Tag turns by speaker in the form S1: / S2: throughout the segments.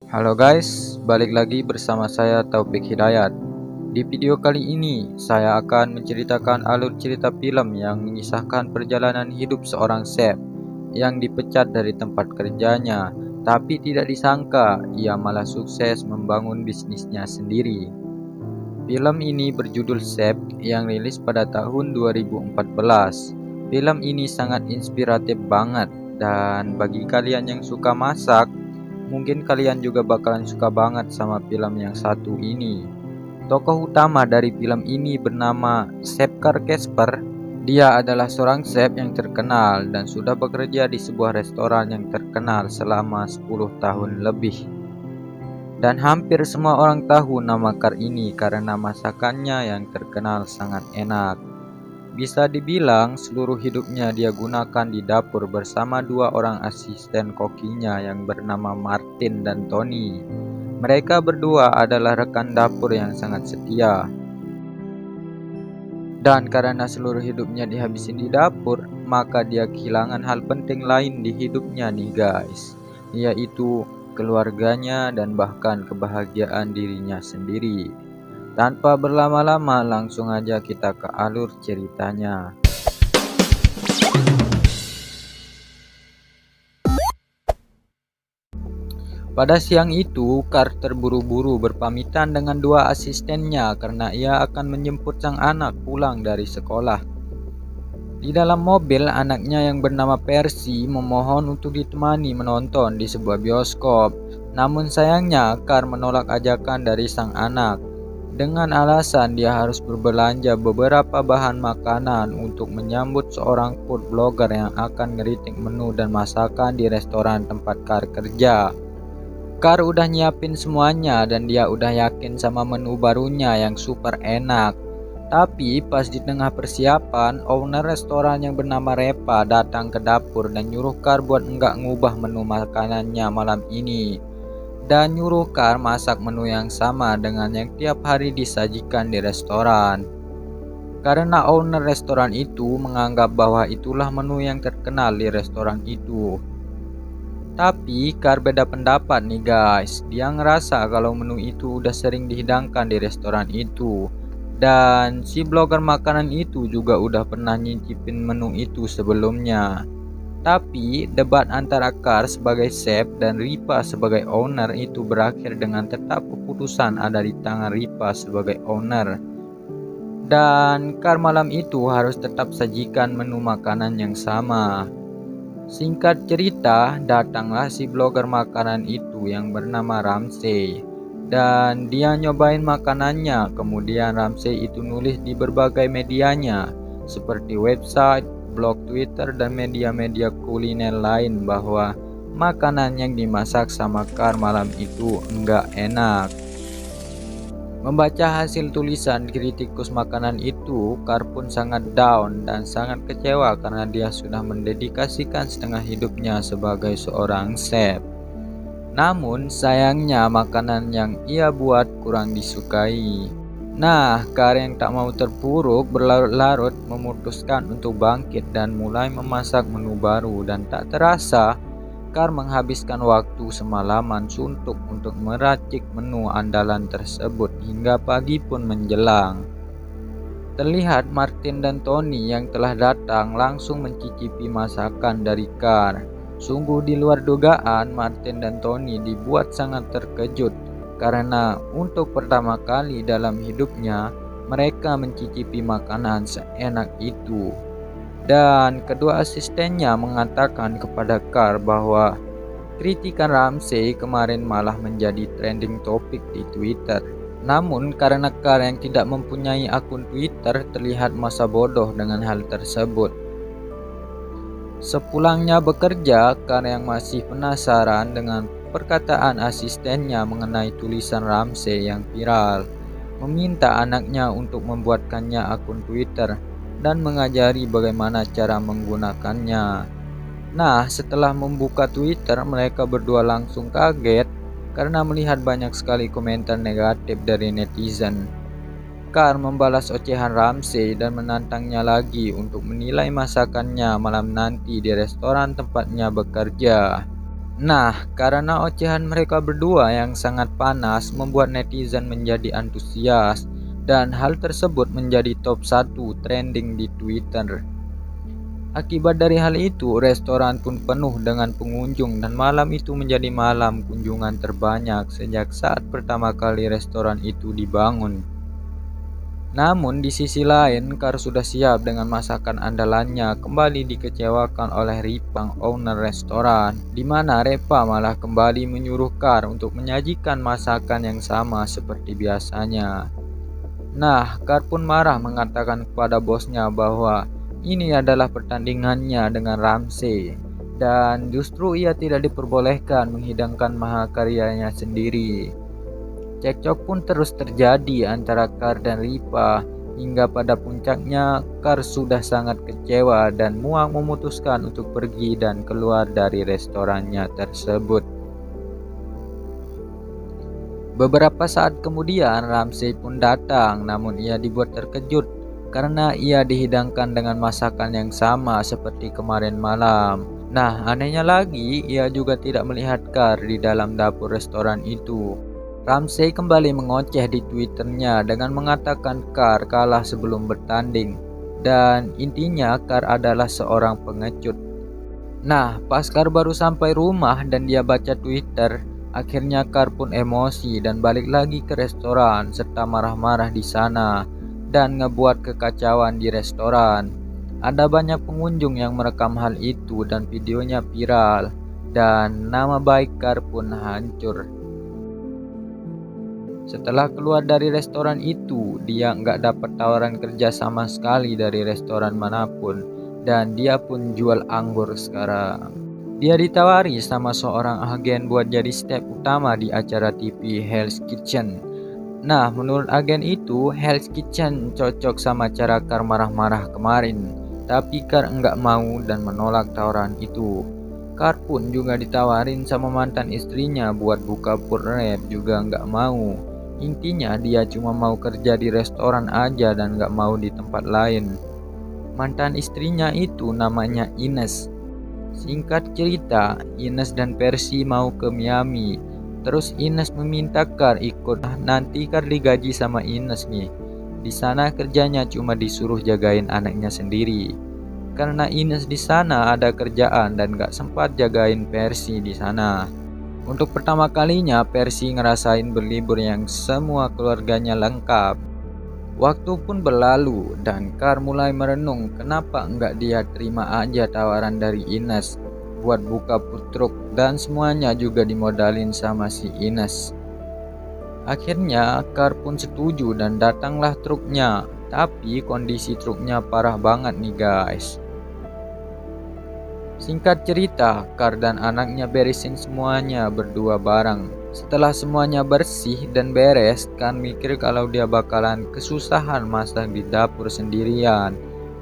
S1: Halo guys, balik lagi bersama saya Taufik Hidayat. Di video kali ini, saya akan menceritakan alur cerita film yang mengisahkan perjalanan hidup seorang chef yang dipecat dari tempat kerjanya, tapi tidak disangka ia malah sukses membangun bisnisnya sendiri. Film ini berjudul Chef yang rilis pada tahun 2014. Film ini sangat inspiratif banget dan bagi kalian yang suka masak, mungkin kalian juga bakalan suka banget sama film yang satu ini. Tokoh utama dari film ini bernama Chef Karl Casper. Dia adalah seorang chef yang terkenal dan sudah bekerja di sebuah restoran yang terkenal selama 10 tahun lebih. Dan hampir semua orang tahu nama Karl ini karena masakannya yang terkenal sangat enak. Bisa dibilang seluruh hidupnya dia gunakan di dapur bersama dua orang asisten kokinya yang bernama Martin dan Tony. Mereka berdua adalah rekan dapur yang sangat setia. Dan karena seluruh hidupnya dihabisin di dapur, maka dia kehilangan hal penting lain di hidupnya nih guys, yaitu keluarganya dan bahkan kebahagiaan dirinya sendiri. Tanpa berlama-lama, langsung aja kita ke alur ceritanya. Pada siang itu, Karl terburu-buru berpamitan dengan dua asistennya karena ia akan menjemput sang anak pulang dari sekolah. Di dalam mobil, anaknya yang bernama Percy memohon untuk ditemani menonton di sebuah bioskop. Namun sayangnya, Karl menolak ajakan dari sang anak dengan alasan dia harus berbelanja beberapa bahan makanan untuk menyambut seorang food blogger yang akan ngeritik menu dan masakan di restoran tempat Karl kerja. Karl udah nyiapin semuanya dan dia udah yakin sama menu barunya yang super enak. Tapi pas di tengah persiapan, owner restoran yang bernama Repa datang ke dapur dan nyuruh Karl buat enggak ngubah menu makanannya malam ini. Dan nyuruh Karl masak menu yang sama dengan yang tiap hari disajikan di restoran. Karena owner restoran itu menganggap bahwa itulah menu yang terkenal di restoran itu. Tapi Karl beda pendapat nih guys. Dia ngerasa kalau menu itu udah sering dihidangkan di restoran itu. Dan si blogger makanan itu juga udah pernah nyicipin menu itu sebelumnya. Tapi debat antara Karl sebagai chef dan Ripa sebagai owner itu berakhir dengan tetap keputusan ada di tangan Ripa sebagai owner. Dan Karl malam itu harus tetap sajikan menu makanan yang sama. Singkat cerita, datanglah si blogger makanan itu yang bernama Ramsey. Dan dia nyobain makanannya, kemudian Ramsey itu nulis di berbagai medianya, seperti website, blog Twitter, dan media-media kuliner lain bahwa makanan yang dimasak sama Karl malam itu enggak enak. Membaca hasil tulisan kritikus makanan itu, Karl pun sangat down dan sangat kecewa karena dia sudah mendedikasikan setengah hidupnya sebagai seorang chef. Namun sayangnya makanan yang ia buat kurang disukai. Nah, Karl yang tak mau terpuruk berlarut-larut memutuskan untuk bangkit dan mulai memasak menu baru dan tak terasa Karl menghabiskan waktu semalaman suntuk untuk meracik menu andalan tersebut hingga pagi pun menjelang. Terlihat Martin dan Tony yang telah datang langsung mencicipi masakan dari Karl. Sungguh di luar dugaan, Martin dan Tony dibuat sangat terkejut karena untuk pertama kali dalam hidupnya mereka mencicipi makanan seenak itu. Dan kedua asistennya mengatakan kepada Karl bahwa kritikan Ramsey kemarin malah menjadi trending topik di Twitter. Namun karena Karl yang tidak mempunyai akun Twitter terlihat masa bodoh dengan hal tersebut. Sepulangnya bekerja, Karl yang masih penasaran dengan perkataan asistennya mengenai tulisan Ramsey yang viral, meminta anaknya untuk membuatkannya akun Twitter dan mengajari bagaimana cara menggunakannya. Nah, setelah membuka Twitter, mereka berdua langsung kaget karena melihat banyak sekali komentar negatif dari netizen. Karl membalas ocehan Ramsey dan menantangnya lagi untuk menilai masakannya malam nanti di restoran tempatnya bekerja. Nah, karena ocehan mereka berdua yang sangat panas membuat netizen menjadi antusias dan hal tersebut menjadi top 1 trending di Twitter. Akibat dari hal itu, restoran pun penuh dengan pengunjung dan malam itu menjadi malam kunjungan terbanyak sejak saat pertama kali restoran itu dibangun. Namun di sisi lain, Kar sudah siap dengan masakan andalannya kembali dikecewakan oleh Ripang, owner restoran, di mana Repa malah kembali menyuruh Kar untuk menyajikan masakan yang sama seperti biasanya. Nah, Kar pun marah mengatakan kepada bosnya bahwa ini adalah pertandingannya dengan Ramsey dan justru ia tidak diperbolehkan menghidangkan mahakaryanya sendiri. Cekcok pun terus terjadi antara Kar dan Ripa hingga pada puncaknya Kar sudah sangat kecewa dan muak memutuskan untuk pergi dan keluar dari restorannya tersebut. Beberapa saat kemudian Ramsey pun datang, namun ia dibuat terkejut karena ia dihidangkan dengan masakan yang sama seperti kemarin malam. Nah, anehnya lagi, ia juga tidak melihat Kar di dalam dapur restoran itu. Ramsey kembali mengoceh di Twitternya dengan mengatakan Kar kalah sebelum bertanding dan intinya Kar adalah seorang pengecut. Nah, pas Kar baru sampai rumah dan dia baca Twitter, akhirnya Kar pun emosi dan balik lagi ke restoran serta marah-marah di sana dan ngebuat kekacauan di restoran. Ada banyak pengunjung yang merekam hal itu dan videonya viral dan nama baik Kar pun hancur. Setelah keluar dari restoran itu, dia nggak dapat tawaran kerja sama sekali dari restoran manapun dan dia pun jual anggur sekarang. Dia ditawari sama seorang agen buat jadi step utama di acara TV Hell's Kitchen. Nah, menurut agen itu, Hell's Kitchen cocok sama cara Kar marah-marah kemarin. Tapi Kar enggak mau dan menolak tawaran itu. Kar pun juga ditawarin sama mantan istrinya buat buka food rap juga enggak mau. Intinya dia cuma mau kerja di restoran aja dan enggak mau di tempat lain. Mantan istrinya itu namanya Ines. Singkat cerita, Ines dan Percy mau ke Miami. Terus Ines meminta Kar ikut. Nanti Kar digaji sama Ines nih. Di sana kerjanya cuma disuruh jagain anaknya sendiri. Karena Ines di sana ada kerjaan dan gak sempat jagain Percy di sana. Untuk pertama kalinya Percy ngerasain berlibur yang semua keluarganya lengkap. Waktu pun berlalu dan Kar mulai merenung kenapa enggak dia terima aja tawaran dari Ines buat buka food truck dan semuanya juga dimodalin sama si Ines. Akhirnya Kar pun setuju dan datanglah truknya, tapi kondisi truknya parah banget nih guys. Singkat cerita, Kar dan anaknya beresin semuanya berdua bareng. Setelah semuanya bersih dan beres, Kar mikir kalau dia bakalan kesusahan masak di dapur sendirian.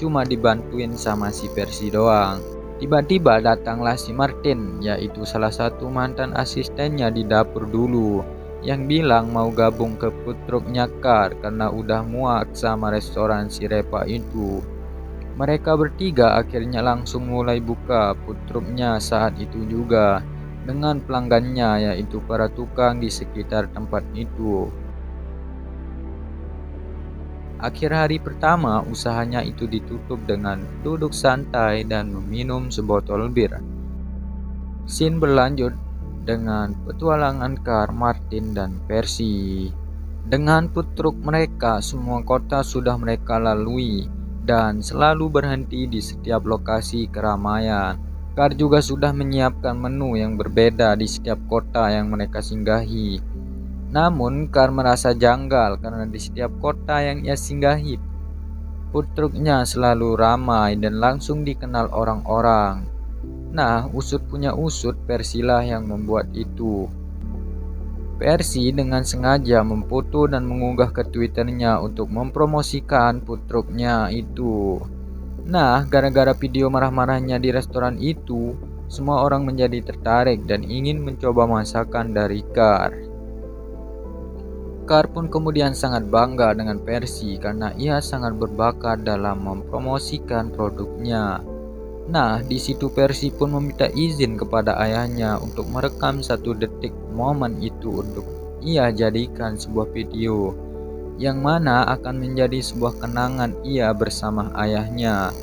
S1: Cuma dibantuin sama si Percy doang. Tiba-tiba datanglah si Martin, yaitu salah satu mantan asistennya di dapur dulu, yang bilang mau gabung ke food trucknya Kar karena udah muak sama restoran si Repa itu. Mereka bertiga akhirnya langsung mulai buka food trucknya saat itu juga dengan pelanggannya yaitu para tukang di sekitar tempat itu. Akhir hari pertama usahanya itu ditutup dengan duduk santai dan meminum sebotol bir. Scene berlanjut dengan petualangan Kar, Martin, dan Percy. Dengan food truck mereka, semua kota sudah mereka lalui dan selalu berhenti di setiap lokasi keramaian. Kar juga sudah menyiapkan menu yang berbeda di setiap kota yang mereka singgahi. Namun Kar merasa janggal karena di setiap kota yang ia singgahi, food trucknya selalu ramai dan langsung dikenal orang-orang. Nah, usut punya usut, Persilah yang membuat itu. Percy dengan sengaja memfoto dan mengunggah ke Twitternya untuk mempromosikan food trucknya itu. Nah, gara-gara video marah-marahnya di restoran itu, semua orang menjadi tertarik dan ingin mencoba masakan dari Kar. Kar pun kemudian sangat bangga dengan Percy karena ia sangat berbakat dalam mempromosikan produknya. Nah, di situ Percy pun meminta izin kepada ayahnya untuk merekam 1 detik momen itu untuk ia jadikan sebuah video yang mana akan menjadi sebuah kenangan ia bersama ayahnya.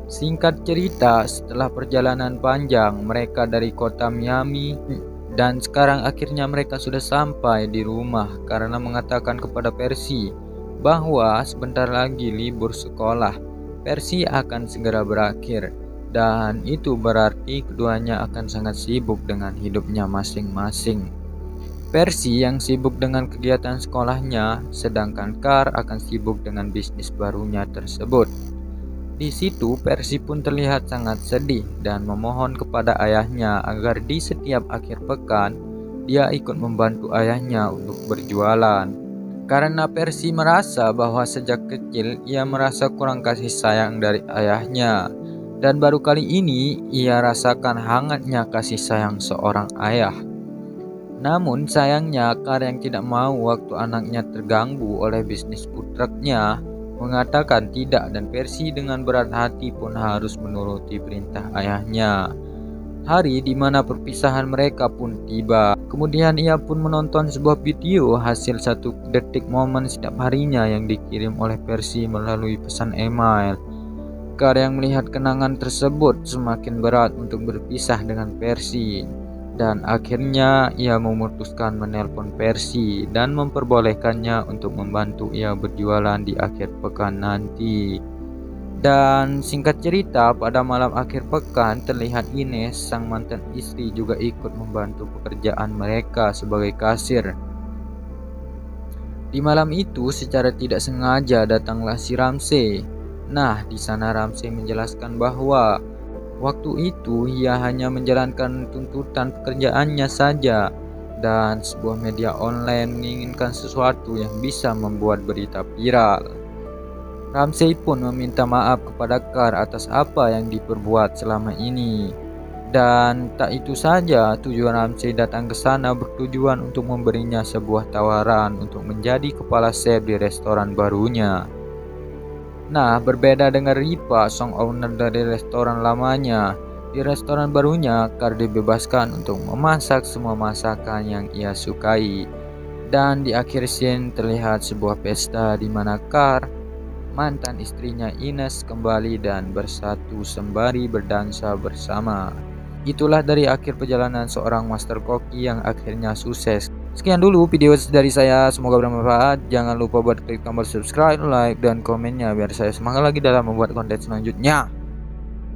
S1: Singkat cerita, setelah perjalanan panjang mereka dari kota Miami dan sekarang akhirnya mereka sudah sampai di rumah karena mengatakan kepada Percy bahwa sebentar lagi libur sekolah Percy akan segera berakhir dan itu berarti keduanya akan sangat sibuk dengan hidupnya masing-masing. Percy yang sibuk dengan kegiatan sekolahnya, sedangkan Carr akan sibuk dengan bisnis barunya tersebut. Di situ Percy pun terlihat sangat sedih dan memohon kepada ayahnya agar di setiap akhir pekan dia ikut membantu ayahnya untuk berjualan. Karena Percy merasa bahwa sejak kecil ia merasa kurang kasih sayang dari ayahnya dan baru kali ini ia rasakan hangatnya kasih sayang seorang ayah. Namun sayangnya Carr yang tidak mau waktu anaknya terganggu oleh bisnis food trucknya mengatakan tidak dan Percy dengan berat hati pun harus menuruti perintah ayahnya. Hari di mana perpisahan mereka pun tiba. Kemudian ia pun menonton sebuah video hasil 1 detik momen setiap harinya yang dikirim oleh Percy melalui pesan email. Carr yang melihat kenangan tersebut semakin berat untuk berpisah dengan Percy. Dan akhirnya ia memutuskan menelpon Percy dan memperbolehkannya untuk membantu ia berjualan di akhir pekan nanti. Dan singkat cerita, pada malam akhir pekan terlihat Ines, sang mantan istri, juga ikut membantu pekerjaan mereka sebagai kasir. Di malam itu secara tidak sengaja datanglah si Ramsey. Nah, di sana Ramsey menjelaskan bahwa waktu itu ia hanya menjalankan tuntutan pekerjaannya saja dan sebuah media online menginginkan sesuatu yang bisa membuat berita viral. Ramsey pun meminta maaf kepada Carr atas apa yang diperbuat selama ini. Dan tak itu saja, tujuan Ramsey datang ke sana bertujuan untuk memberinya sebuah tawaran untuk menjadi kepala chef di restoran barunya. Nah, berbeda dengan Ripa, sang owner dari restoran lamanya, di restoran barunya Carr dibebaskan untuk memasak semua masakan yang ia sukai. Dan di akhir scene terlihat sebuah pesta di mana Carr, mantan istrinya Ines, kembali dan bersatu sembari berdansa bersama. Itulah dari akhir perjalanan seorang master koki yang akhirnya sukses. Sekian dulu video dari saya, semoga bermanfaat. Jangan lupa buat klik tombol subscribe, like, dan komennya biar saya semangat lagi dalam membuat konten selanjutnya.